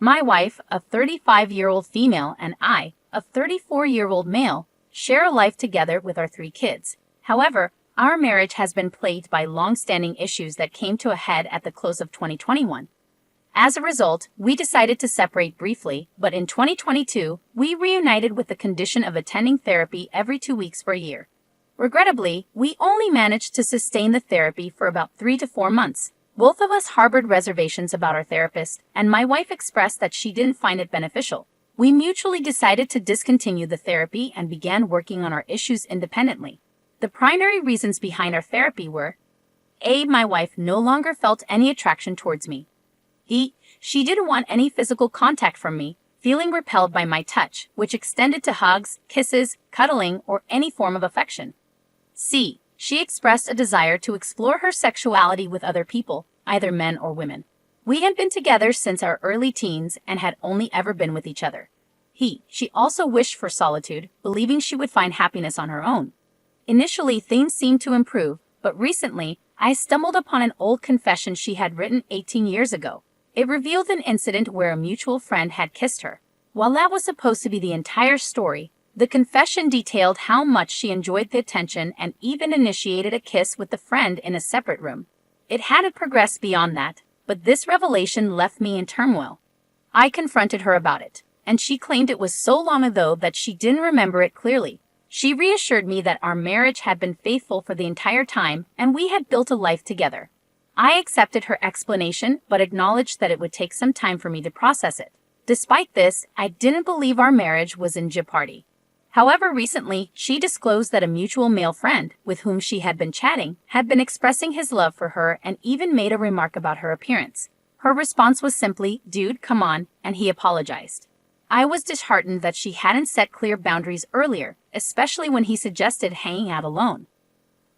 My wife, a 35-year-old female, and I, a 34-year-old male, share a life together with our 3 kids. However, our marriage has been plagued by long-standing issues that came to a head at the close of 2021. As a result, we decided to separate briefly, but in 2022, we reunited with the condition of attending therapy every 2 weeks for a year. Regrettably, we only managed to sustain the therapy for about 3 to 4 months. Both of us harbored reservations about our therapist, and my wife expressed that she didn't find it beneficial. We mutually decided to discontinue the therapy and began working on our issues independently. The primary reasons behind our therapy were: A. My wife no longer felt any attraction towards me. B. She didn't want any physical contact from me, feeling repelled by my touch, which extended to hugs, kisses, cuddling, or any form of affection. C. She expressed a desire to explore her sexuality with other people, either men or women. We had been together since our early teens and had only ever been with each other. She also wished for solitude, believing she would find happiness on her own. Initially, things seemed to improve, but recently, I stumbled upon an old confession she had written 18 years ago. It revealed an incident where a mutual friend had kissed her. While that was supposed to be the entire story, the confession detailed how much she enjoyed the attention and even initiated a kiss with the friend in a separate room. It hadn't progressed beyond that, but this revelation left me in turmoil. I confronted her about it, and she claimed it was so long ago that she didn't remember it clearly. She reassured me that our marriage had been faithful for the entire time and we had built a life together. I accepted her explanation but acknowledged that it would take some time for me to process it. Despite this, I didn't believe our marriage was in jeopardy. However, recently, she disclosed that a mutual male friend, with whom she had been chatting, had been expressing his love for her and even made a remark about her appearance. Her response was simply, "Dude, come on," and he apologized. I was disheartened that she hadn't set clear boundaries earlier, especially when he suggested hanging out alone.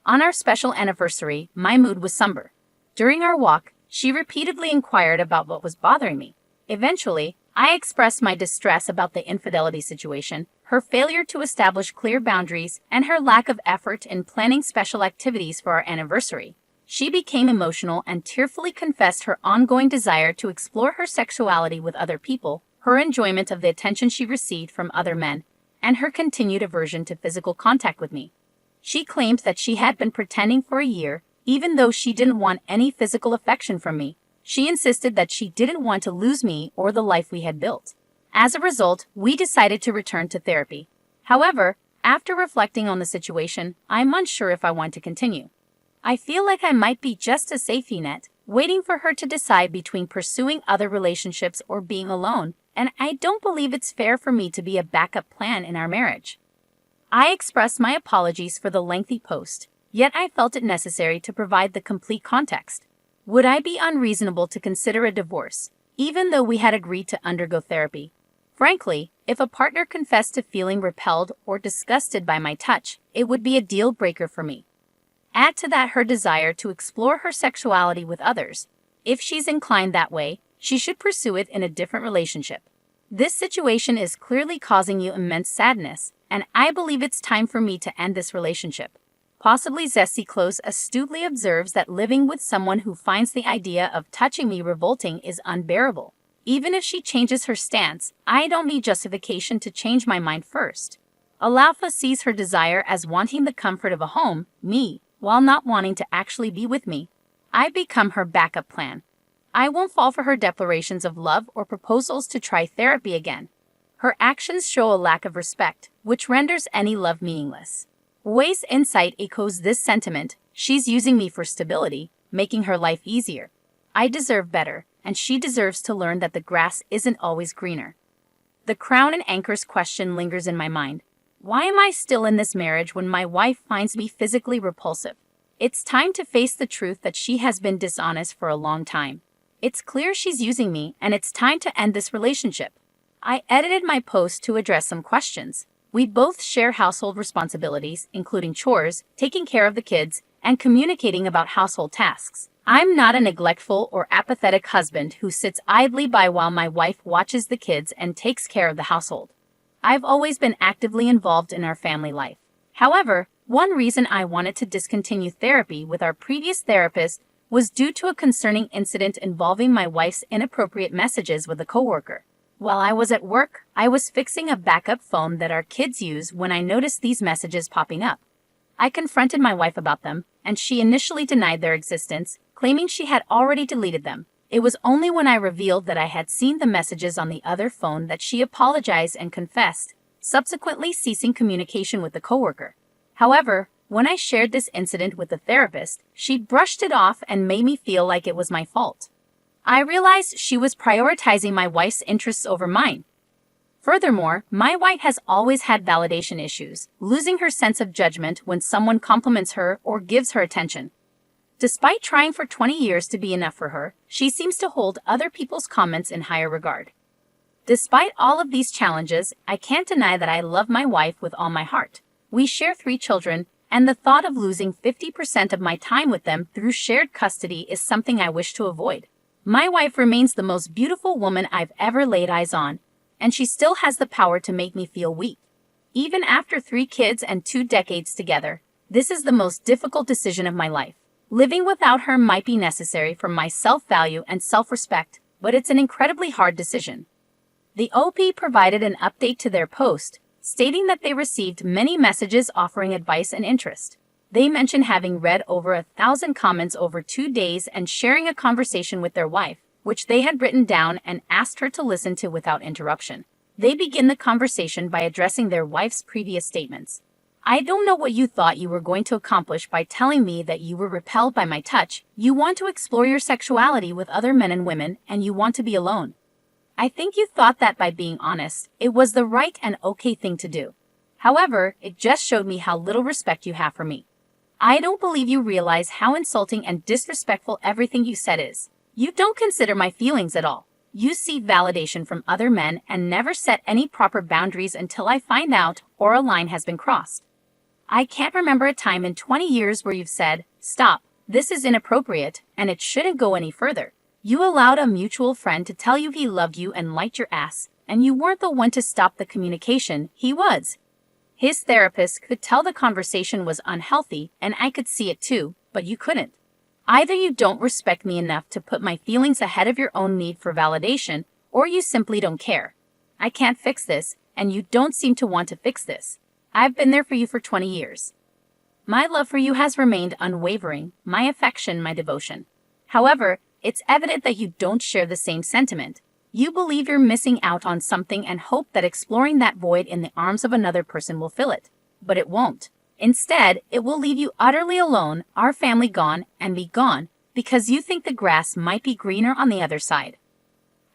On our special anniversary, my mood was somber. During our walk, she repeatedly inquired about what was bothering me. Eventually, I expressed my distress about the infidelity situation, her failure to establish clear boundaries, and her lack of effort in planning special activities for our anniversary. She became emotional and tearfully confessed her ongoing desire to explore her sexuality with other people, her enjoyment of the attention she received from other men, and her continued aversion to physical contact with me. She claimed that she had been pretending for a year, even though she didn't want any physical affection from me. She insisted that she didn't want to lose me or the life we had built. As a result, we decided to return to therapy. However, after reflecting on the situation, I'm unsure if I want to continue. I feel like I might be just a safety net, waiting for her to decide between pursuing other relationships or being alone, and I don't believe it's fair for me to be a backup plan in our marriage. I expressed my apologies for the lengthy post, yet I felt it necessary to provide the complete context. Would I be unreasonable to consider a divorce, even though we had agreed to undergo therapy? Frankly, if a partner confessed to feeling repelled or disgusted by my touch, it would be a deal breaker for me. Add to that her desire to explore her sexuality with others. If she's inclined that way, she should pursue it in a different relationship. This situation is clearly causing you immense sadness, and I believe it's time for me to end this relationship. Possibly Zesty Close astutely observes that living with someone who finds the idea of touching me revolting is unbearable. Even if she changes her stance, I don't need justification to change my mind first. Alaufa sees her desire as wanting the comfort of a home, me, while not wanting to actually be with me. I become her backup plan. I won't fall for her declarations of love or proposals to try therapy again. Her actions show a lack of respect, which renders any love meaningless. Wei's insight echoes this sentiment. She's using me for stability, making her life easier. I deserve better, and she deserves to learn that the grass isn't always greener. The crown and anchors question lingers in my mind. Why am I still in this marriage when my wife finds me physically repulsive? It's time to face the truth that she has been dishonest for a long time. It's clear she's using me, and it's time to end this relationship. I edited my post to address some questions. We both share household responsibilities, including chores, taking care of the kids, and communicating about household tasks. I'm not a neglectful or apathetic husband who sits idly by while my wife watches the kids and takes care of the household. I've always been actively involved in our family life. However, one reason I wanted to discontinue therapy with our previous therapist was due to a concerning incident involving my wife's inappropriate messages with a coworker. While I was at work, I was fixing a backup phone that our kids use when I noticed these messages popping up. I confronted my wife about them, and she initially denied their existence, claiming she had already deleted them. It was only when I revealed that I had seen the messages on the other phone that she apologized and confessed, subsequently ceasing communication with the coworker. However, when I shared this incident with the therapist, she brushed it off and made me feel like it was my fault. I realized she was prioritizing my wife's interests over mine. Furthermore, my wife has always had validation issues, losing her sense of judgment when someone compliments her or gives her attention. Despite trying for 20 years to be enough for her, she seems to hold other people's comments in higher regard. Despite all of these challenges, I can't deny that I love my wife with all my heart. We share 3 children, and the thought of losing 50% of my time with them through shared custody is something I wish to avoid. My wife remains the most beautiful woman I've ever laid eyes on, and she still has the power to make me feel weak. Even after 3 kids and 2 decades together, this is the most difficult decision of my life. Living without her might be necessary for my self-value and self-respect, but it's an incredibly hard decision. The OP provided an update to their post, stating that they received many messages offering advice and interest. They mentioned having read over 1,000 comments over 2 days and sharing a conversation with their wife, which they had written down and asked her to listen to without interruption. They begin the conversation by addressing their wife's previous statements. I don't know what you thought you were going to accomplish by telling me that you were repelled by my touch. You want to explore your sexuality with other men and women, and you want to be alone. I think you thought that by being honest, it was the right and okay thing to do. However, it just showed me how little respect you have for me. I don't believe you realize how insulting and disrespectful everything you said is. You don't consider my feelings at all. You seek validation from other men and never set any proper boundaries until I find out or a line has been crossed. I can't remember a time in 20 years where you've said, "Stop, this is inappropriate, and it shouldn't go any further." You allowed a mutual friend to tell you he loved you and liked your ass, and you weren't the one to stop the communication, he was. His therapist could tell the conversation was unhealthy, and I could see it too, but you couldn't. Either you don't respect me enough to put my feelings ahead of your own need for validation, or you simply don't care. I can't fix this, and you don't seem to want to fix this. I've been there for you for 20 years. My love for you has remained unwavering, my affection, my devotion. However, it's evident that you don't share the same sentiment. You believe you're missing out on something and hope that exploring that void in the arms of another person will fill it. But it won't. Instead, it will leave you utterly alone, our family gone, and be gone, because you think the grass might be greener on the other side.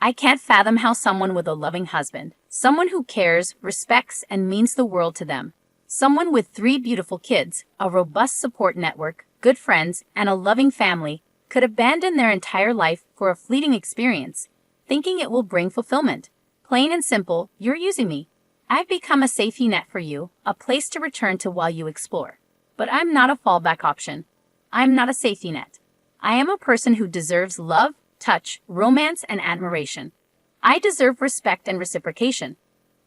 I can't fathom how someone with a loving husband, someone who cares, respects, and means the world to them, someone with 3 beautiful kids, a robust support network, good friends, and a loving family, could abandon their entire life for a fleeting experience, thinking it will bring fulfillment. Plain and simple, you're using me. I've become a safety net for you, a place to return to while you explore. But I'm not a fallback option. I'm not a safety net. I am a person who deserves love, touch, romance, and admiration. I deserve respect and reciprocation.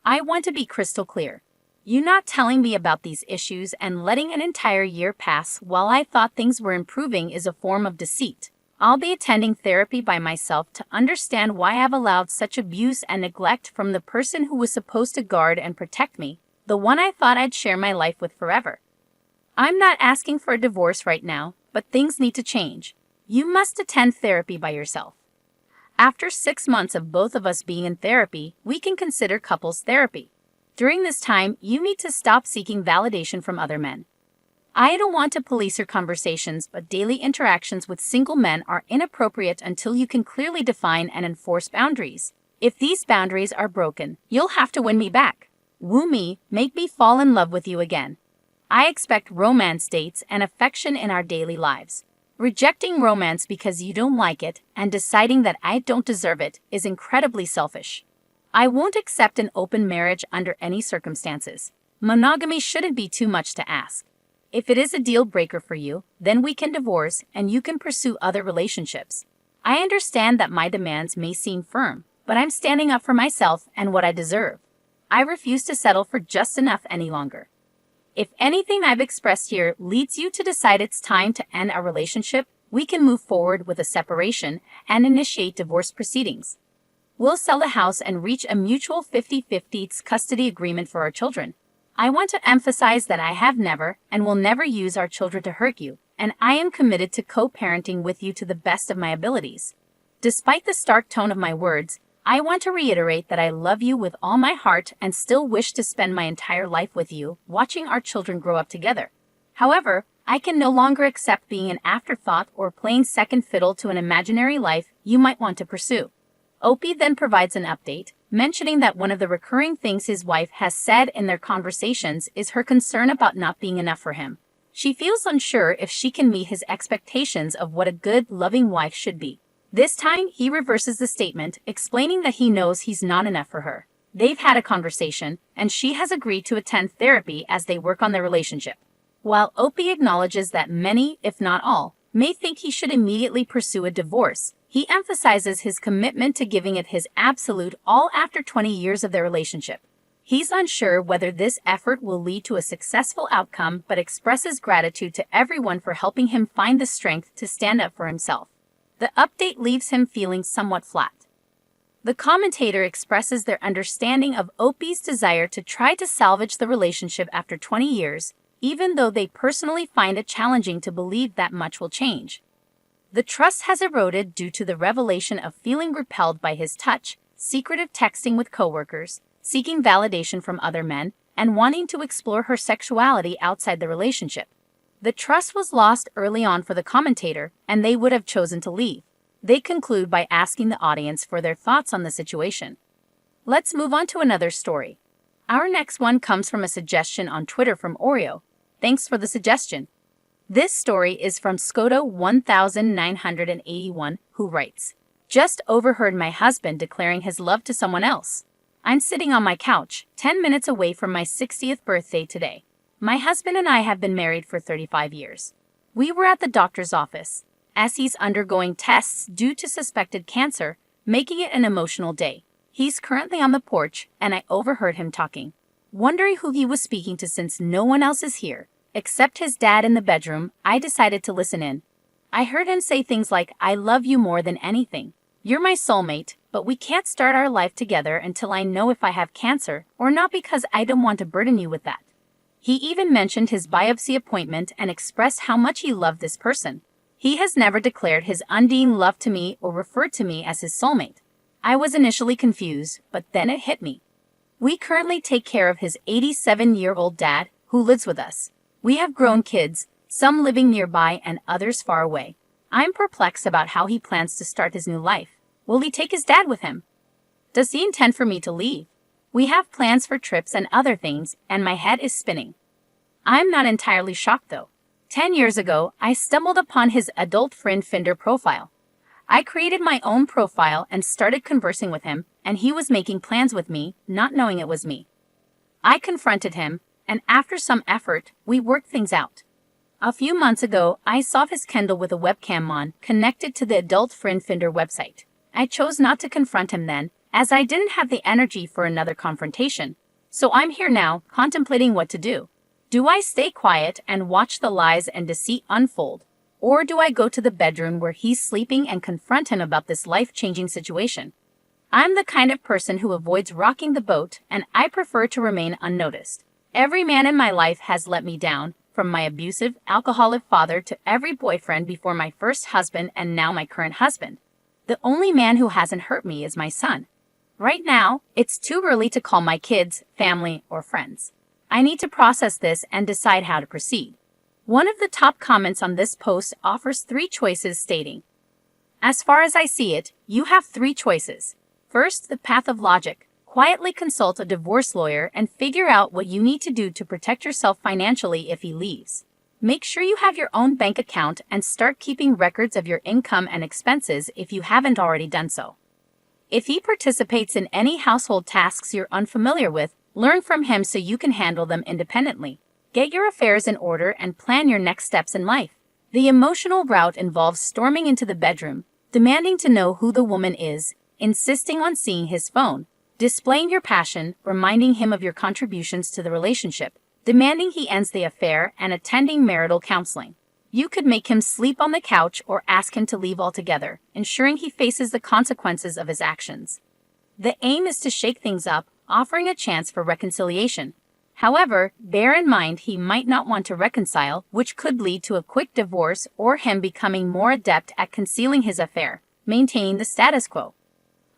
I want to be crystal clear. You not telling me about these issues and letting an entire year pass while I thought things were improving is a form of deceit. I'll be attending therapy by myself to understand why I've allowed such abuse and neglect from the person who was supposed to guard and protect me, the one I thought I'd share my life with forever. I'm not asking for a divorce right now, but things need to change. You must attend therapy by yourself. After 6 months of both of us being in therapy, we can consider couples therapy. During this time, you need to stop seeking validation from other men. I don't want to police your conversations, but daily interactions with single men are inappropriate until you can clearly define and enforce boundaries. If these boundaries are broken, you'll have to win me back. Woo me, make me fall in love with you again. I expect romance dates and affection in our daily lives. Rejecting romance because you don't like it and deciding that I don't deserve it is incredibly selfish. I won't accept an open marriage under any circumstances. Monogamy shouldn't be too much to ask. If it is a deal breaker for you, then we can divorce and you can pursue other relationships. I understand that my demands may seem firm, but I'm standing up for myself and what I deserve. I refuse to settle for just enough any longer. If anything I've expressed here leads you to decide it's time to end our relationship, we can move forward with a separation and initiate divorce proceedings. We'll sell the house and reach a mutual 50-50 custody agreement for our children. I want to emphasize that I have never and will never use our children to hurt you, and I am committed to co-parenting with you to the best of my abilities. Despite the stark tone of my words, I want to reiterate that I love you with all my heart and still wish to spend my entire life with you, watching our children grow up together. However, I can no longer accept being an afterthought or playing second fiddle to an imaginary life you might want to pursue. Opie then provides an update, mentioning that one of the recurring things his wife has said in their conversations is her concern about not being enough for him. She feels unsure if she can meet his expectations of what a good, loving wife should be. This time, he reverses the statement, explaining that he knows he's not enough for her. They've had a conversation, and she has agreed to attend therapy as they work on their relationship. While Opie acknowledges that many, if not all, may think he should immediately pursue a divorce, he emphasizes his commitment to giving it his absolute all after 20 years of their relationship. He's unsure whether this effort will lead to a successful outcome, but expresses gratitude to everyone for helping him find the strength to stand up for himself. The update leaves him feeling somewhat flat. The commentator expresses their understanding of Opie's desire to try to salvage the relationship after 20 years, even though they personally find it challenging to believe that much will change. The trust has eroded due to the revelation of feeling repelled by his touch, secretive texting with coworkers, seeking validation from other men, and wanting to explore her sexuality outside the relationship. The trust was lost early on for the commentator, and they would have chosen to leave. They conclude by asking the audience for their thoughts on the situation. Let's move on to another story. Our next one comes from a suggestion on Twitter from Oreo. Thanks for the suggestion. This story is from Skoda1981, who writes, "Just overheard my husband declaring his love to someone else. I'm sitting on my couch, 10 minutes away from my 60th birthday today. My husband and I have been married for 35 years. We were at the doctor's office, as he's undergoing tests due to suspected cancer, making it an emotional day. He's currently on the porch, and I overheard him talking. Wondering who he was speaking to since no one else is here, except his dad in the bedroom, I decided to listen in. I heard him say things like, 'I love you more than anything. You're my soulmate, but we can't start our life together until I know if I have cancer or not, because I don't want to burden you with that.' He even mentioned his biopsy appointment and expressed how much he loved this person. He has never declared his undying love to me or referred to me as his soulmate. I was initially confused, but then it hit me. We currently take care of his 87-year-old dad, who lives with us. We have grown kids, some living nearby and others far away. I'm perplexed about how he plans to start his new life. Will he take his dad with him? Does he intend for me to leave? We have plans for trips and other things, and my head is spinning. I'm not entirely shocked though. 10 years ago, I stumbled upon his adult friend Finder profile. I created my own profile and started conversing with him, and he was making plans with me, not knowing it was me. I confronted him, and after some effort, we worked things out. A few months ago, I saw his Kindle with a webcam on, connected to the Adult Friend Finder website. I chose not to confront him then, as I didn't have the energy for another confrontation. So I'm here now, contemplating what to do. Do I stay quiet and watch the lies and deceit unfold? Or do I go to the bedroom where he's sleeping and confront him about this life-changing situation? I'm the kind of person who avoids rocking the boat, and I prefer to remain unnoticed. Every man in my life has let me down, from my abusive, alcoholic father to every boyfriend before my first husband and now my current husband. The only man who hasn't hurt me is my son. Right now, it's too early to call my kids, family, or friends. I need to process this and decide how to proceed." One of the top comments on this post offers 3 choices, stating, "As far as I see it, you have 3 choices. First, the path of logic. Quietly consult a divorce lawyer and figure out what you need to do to protect yourself financially if he leaves. Make sure you have your own bank account and start keeping records of your income and expenses if you haven't already done so. If he participates in any household tasks you're unfamiliar with, learn from him so you can handle them independently. Get your affairs in order and plan your next steps in life. The emotional route involves storming into the bedroom, demanding to know who the woman is, insisting on seeing his phone, displaying your passion, reminding him of your contributions to the relationship, demanding he ends the affair, and attending marital counseling. You could make him sleep on the couch or ask him to leave altogether, ensuring he faces the consequences of his actions. The aim is to shake things up, offering a chance for reconciliation. However, bear in mind he might not want to reconcile, which could lead to a quick divorce or him becoming more adept at concealing his affair, maintaining the status quo.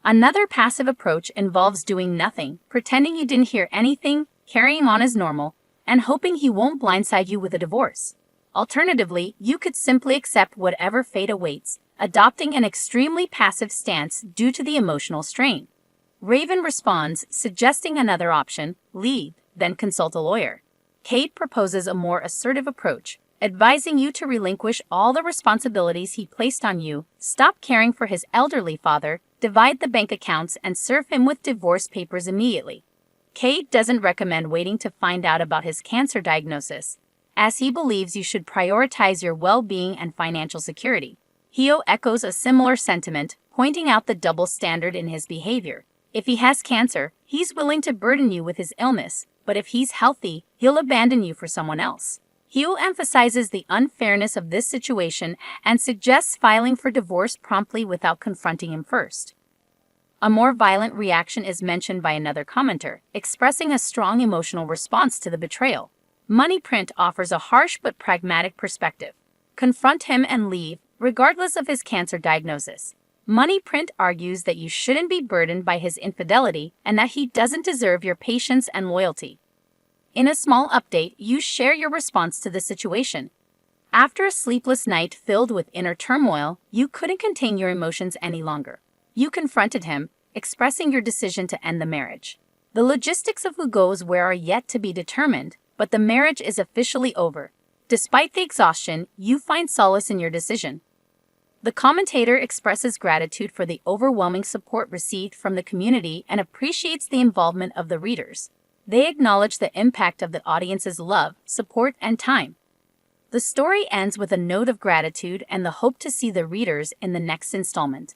Another passive approach involves doing nothing, pretending you didn't hear anything, carrying on as normal, and hoping he won't blindside you with a divorce. Alternatively, you could simply accept whatever fate awaits, adopting an extremely passive stance due to the emotional strain. Raven responds, suggesting another option: leave, then consult a lawyer. Kate proposes a more assertive approach, advising you to relinquish all the responsibilities he placed on you, stop caring for his elderly father, divide the bank accounts, and serve him with divorce papers immediately. Kate doesn't recommend waiting to find out about his cancer diagnosis, as he believes you should prioritize your well-being and financial security. Hio echoes a similar sentiment, pointing out the double standard in his behavior. If he has cancer, he's willing to burden you with his illness, but if he's healthy, he'll abandon you for someone else. Hio emphasizes the unfairness of this situation and suggests filing for divorce promptly without confronting him first. A more violent reaction is mentioned by another commenter, expressing a strong emotional response to the betrayal. Money Print offers a harsh but pragmatic perspective. Confront him and leave, regardless of his cancer diagnosis. Money Print argues that you shouldn't be burdened by his infidelity and that he doesn't deserve your patience and loyalty. In a small update, you share your response to the situation. After a sleepless night filled with inner turmoil, you couldn't contain your emotions any longer. You confronted him, expressing your decision to end the marriage. The logistics of who goes where are yet to be determined, but the marriage is officially over. Despite the exhaustion, you find solace in your decision. The commentator expresses gratitude for the overwhelming support received from the community and appreciates the involvement of the readers. They acknowledge the impact of the audience's love, support, and time. The story ends with a note of gratitude and the hope to see the readers in the next installment.